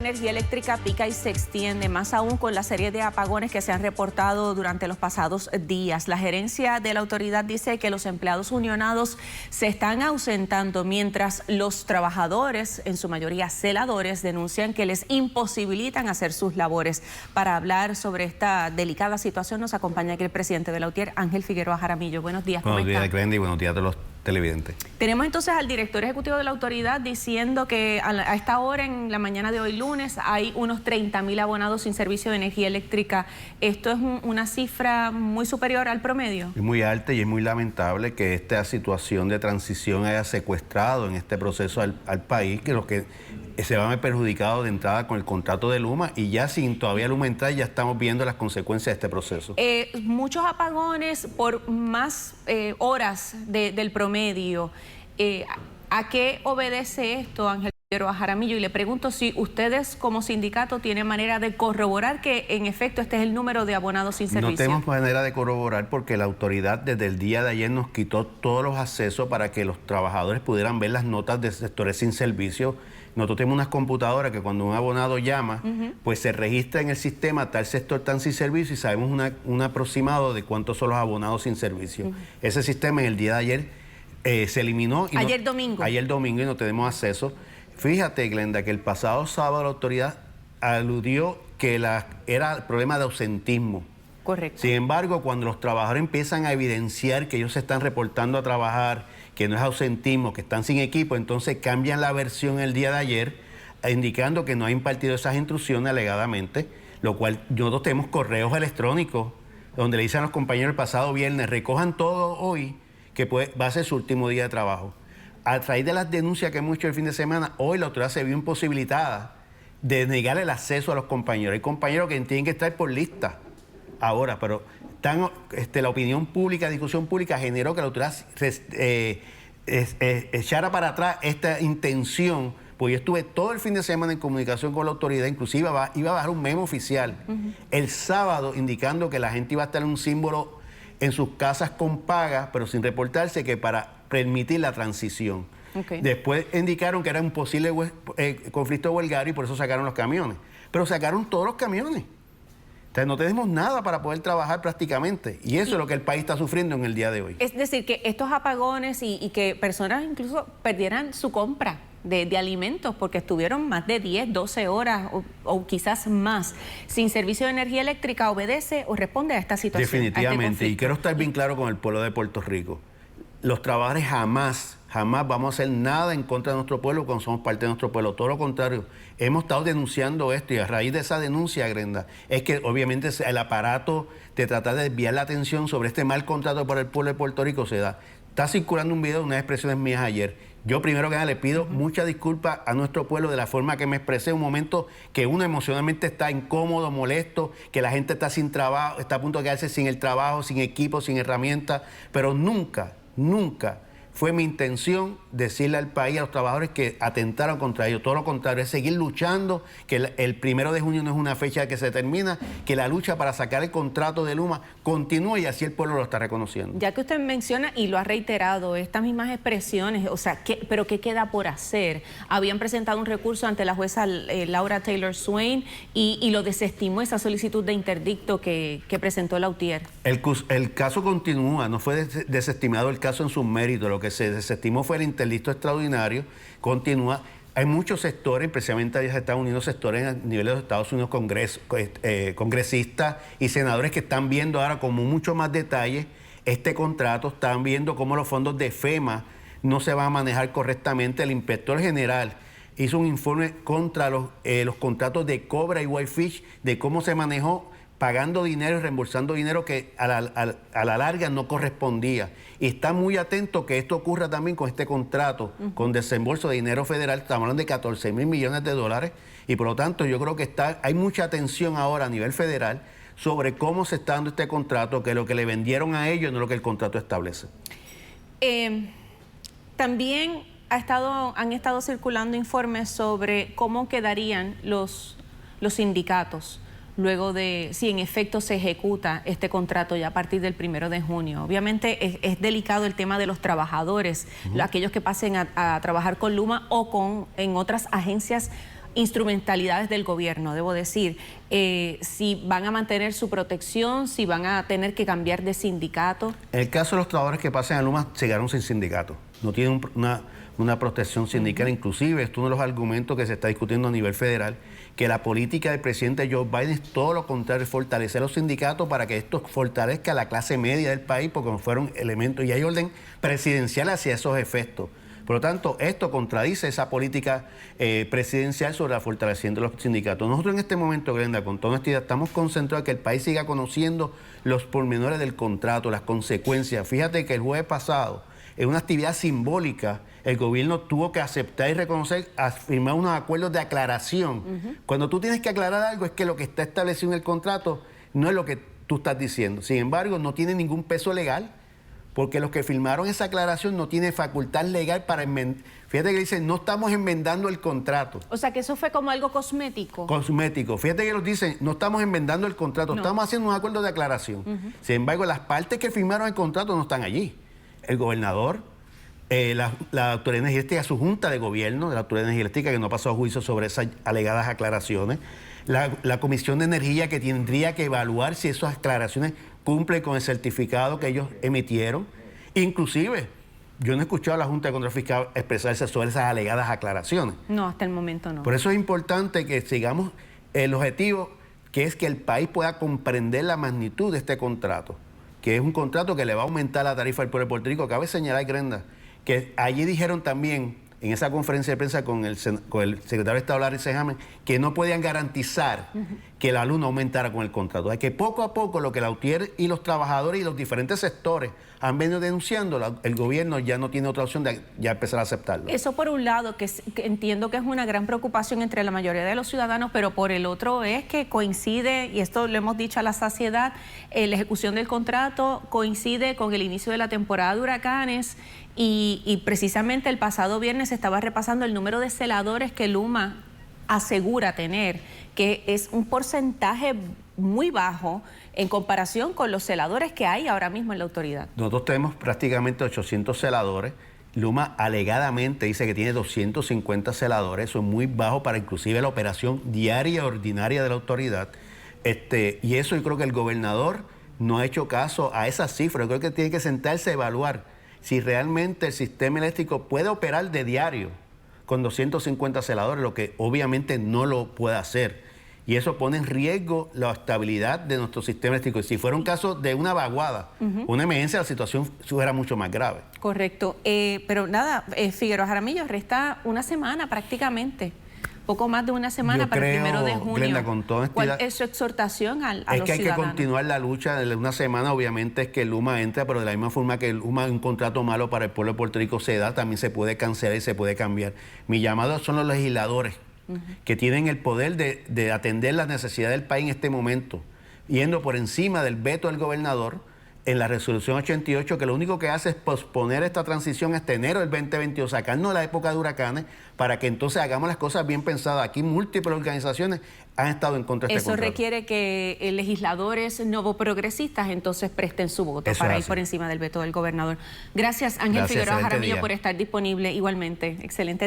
Energía eléctrica pica y se extiende, más aún con la serie de apagones que se han reportado durante los pasados días. La gerencia de la autoridad dice que los empleados unionados se están ausentando, mientras los trabajadores, en su mayoría celadores, denuncian que les imposibilitan hacer sus labores. Para hablar sobre esta delicada situación nos acompaña aquí el presidente de la UTIER, Ángel Figueroa Jaramillo. Buenos días. Buenos días, Glendy, buenos días a todos los televidentes. Tenemos entonces al director ejecutivo de la autoridad diciendo que a esta hora, en la mañana de hoy lunes, hay unos 30.000 abonados sin servicio de energía eléctrica. ¿Esto es una cifra muy superior al promedio? Es muy alta y es muy lamentable que esta situación de transición haya secuestrado en este proceso al país, que los que se van a ver perjudicados de entrada con el contrato de Luma, y ya sin todavía Luma entrar, ya estamos viendo las consecuencias de este proceso. Muchos apagones por más horas del promedio. ¿A qué obedece esto, Ángel Figueroa Jaramillo? Y le pregunto si ustedes como sindicato tienen manera de corroborar que en efecto este es el número de abonados sin servicio. No tenemos manera de corroborar porque la autoridad desde el día de ayer nos quitó todos los accesos para que los trabajadores pudieran ver las notas de sectores sin servicio. Nosotros tenemos unas computadoras que cuando un abonado llama, pues se registra en el sistema tal sector tan sin servicio y sabemos un aproximado de cuántos son los abonados sin servicio. Ese sistema en el día de ayer se eliminó. Ayer domingo. Ayer domingo y no tenemos acceso. Fíjate, Glenda, que el pasado sábado la autoridad aludió que era el problema de ausentismo. Correcto. Sin embargo, cuando los trabajadores empiezan a evidenciar que ellos se están reportando a trabajar, que no es ausentismo, que están sin equipo, entonces cambian la versión el día de ayer, indicando que no ha impartido esas instrucciones alegadamente, lo cual nosotros tenemos correos electrónicos donde le dicen a los compañeros el pasado viernes, recojan todo hoy, que va a ser su último día de trabajo. A raíz de las denuncias que hemos hecho el fin de semana, hoy la autoridad se vio imposibilitada de negar el acceso a los compañeros. Hay compañeros que tienen que estar por lista ahora, pero la opinión pública, discusión pública generó que la autoridad echara para atrás esta intención, pues yo estuve todo el fin de semana en comunicación con la autoridad, inclusive iba a bajar un memo oficial el sábado indicando que la gente iba a estar en un símbolo en sus casas con paga, pero sin reportarse, que para permitir la transición. Después indicaron que era un posible conflicto huelgario y por eso sacaron los camiones. Pero sacaron todos los camiones. O sea, no tenemos nada para poder trabajar prácticamente. Y eso es lo que el país está sufriendo en el día de hoy. Es decir, que estos apagones y que personas incluso perdieran su compra de alimentos porque estuvieron más de 10, 12 horas o quizás más sin servicio de energía eléctrica, ¿obedece o responde a esta situación? Definitivamente. Y quiero estar bien claro con el pueblo de Puerto Rico. Los trabajadores jamás vamos a hacer nada en contra de nuestro pueblo cuando somos parte de nuestro pueblo. Todo lo contrario, hemos estado denunciando esto y a raíz de esa denuncia, Grenda, es que obviamente el aparato de tratar de desviar la atención sobre este mal contrato para el pueblo de Puerto Rico se da. Está circulando un video de unas expresiones mías ayer. Yo primero que nada le pido mucha disculpa a nuestro pueblo de la forma que me expresé en un momento que uno emocionalmente está incómodo, molesto, que la gente está sin trabajo, está a punto de quedarse sin el trabajo, sin equipo, sin herramientas, pero nunca fue mi intención decirle al país, a los trabajadores que atentaron contra ellos. Todo lo contrario, es seguir luchando, que el 1 de junio no es una fecha que se termina, que la lucha para sacar el contrato de Luma continúe y así el pueblo lo está reconociendo. Ya que usted menciona y lo ha reiterado, estas mismas expresiones, o sea, ¿pero qué queda por hacer? Habían presentado un recurso ante la jueza Laura Taylor Swain y lo desestimó esa solicitud de interdicto que presentó la UTIER. El caso continúa, no fue desestimado el caso en sus méritos, lo que se desestimó fue el interdicto extraordinario, continúa. Hay muchos sectores, especialmente allá se están uniendo sectores a nivel de los Estados Unidos, congresistas y senadores que están viendo ahora con mucho más detalle este contrato, están viendo cómo los fondos de FEMA no se van a manejar correctamente. El inspector general hizo un informe contra los contratos de Cobra y Whitefish, de cómo se manejó pagando dinero y reembolsando dinero que a la larga no correspondía. Y está muy atento que esto ocurra también con este contrato, con desembolso de dinero federal. Estamos hablando de 14.000 millones de dólares y por lo tanto yo creo que hay mucha atención ahora a nivel federal sobre cómo se está dando este contrato, que lo que le vendieron a ellos no es lo que el contrato establece. También han estado circulando informes sobre cómo quedarían los sindicatos luego de si en efecto se ejecuta este contrato ya a partir del 1 de junio. Obviamente es delicado el tema de los trabajadores, aquellos que pasen a trabajar con Luma o en otras agencias instrumentalidades del gobierno, debo decir, si van a mantener su protección, si van a tener que cambiar de sindicato. En el caso de los trabajadores que pasan a Luma, se quedaron sin sindicato. No tienen una protección sindical. Inclusive, esto es uno de los argumentos que se está discutiendo a nivel federal, que la política del presidente Joe Biden es todo lo contrario, fortalecer los sindicatos para que esto fortalezca a la clase media del país, porque fueron elementos, y hay orden presidencial hacia esos efectos. Por lo tanto, esto contradice esa política presidencial sobre la fortalecimiento de los sindicatos. Nosotros en este momento, Glenda, con toda honestidad, estamos concentrados en que el país siga conociendo los pormenores del contrato, las consecuencias. Fíjate que el jueves pasado, en una actividad simbólica, el gobierno tuvo que aceptar y reconocer, firmar unos acuerdos de aclaración. Cuando tú tienes que aclarar algo, es que lo que está establecido en el contrato no es lo que tú estás diciendo. Sin embargo, no tiene ningún peso legal, porque los que firmaron esa aclaración no tienen facultad legal para enmendar. Fíjate que dicen, no estamos enmendando el contrato. O sea, que eso fue como algo cosmético. Cosmético. Fíjate que los dicen, no estamos enmendando el contrato, estamos haciendo un acuerdo de aclaración. Sin embargo, las partes que firmaron el contrato no están allí. El gobernador, la Autoridad Energética, su junta de gobierno de la Autoridad Energética, que no ha pasado juicio sobre esas alegadas aclaraciones, la Comisión de Energía, que tendría que evaluar si esas aclaraciones cumplen con el certificado que ellos emitieron. Inclusive, yo no he escuchado a la Junta de Control Fiscal expresarse sobre esas alegadas aclaraciones. No, hasta el momento no. Por eso es importante que sigamos el objetivo, que es que el país pueda comprender la magnitud de este contrato, que es un contrato que le va a aumentar la tarifa al pueblo de Puerto Rico. Cabe señalar, Grenda, que allí dijeron también, en esa conferencia de prensa con el secretario de Estado, Larry Selhammer, que no podían garantizar que la luz no aumentara con el contrato. Es que poco a poco lo que la UTIER y los trabajadores y los diferentes sectores han venido denunciando, el gobierno ya no tiene otra opción de ya empezar a aceptarlo. Eso por un lado, que entiendo que es una gran preocupación entre la mayoría de los ciudadanos, pero por el otro es que coincide, y esto lo hemos dicho a la saciedad, la ejecución del contrato coincide con el inicio de la temporada de huracanes y precisamente el pasado viernes se estaba repasando el número de celadores que Luma asegura tener, que es un porcentaje muy bajo en comparación con los celadores que hay ahora mismo en la autoridad. Nosotros tenemos prácticamente 800 celadores. Luma alegadamente dice que tiene 250 celadores. Eso es muy bajo para inclusive la operación diaria ordinaria de la autoridad. Y eso yo creo que el gobernador no ha hecho caso a esas cifras. Yo creo que tiene que sentarse a evaluar si realmente el sistema eléctrico puede operar de diario con 250 celadores, lo que obviamente no lo puede hacer. Y eso pone en riesgo la estabilidad de nuestro sistema eléctrico. Y si fuera un caso de una vaguada, una emergencia, la situación fuera mucho más grave. Correcto. Pero nada, Figueroa Jaramillo, resta una semana prácticamente. Poco más de una semana para el 1 de junio. Glenda, con toda honestidad, ¿cuál es su exhortación a los ciudadanos? Es que hay que continuar la lucha de una semana. Obviamente es que Luma entra, pero de la misma forma que Luma, un contrato malo para el pueblo de Puerto Rico se da, también se puede cancelar y se puede cambiar. Mi llamado son los legisladores que tienen el poder de atender las necesidades del país en este momento, yendo por encima del veto del gobernador en la resolución 88, que lo único que hace es posponer esta transición hasta enero del 2022, sacarnos de la época de huracanes, para que entonces hagamos las cosas bien pensadas. Aquí múltiples organizaciones han estado en contra de este contrato. Eso requiere que legisladores novoprogresistas entonces presten su voto para ir por encima del veto del gobernador. Gracias, Ángel Figueroa Jaramillo, por estar disponible igualmente. Excelente día.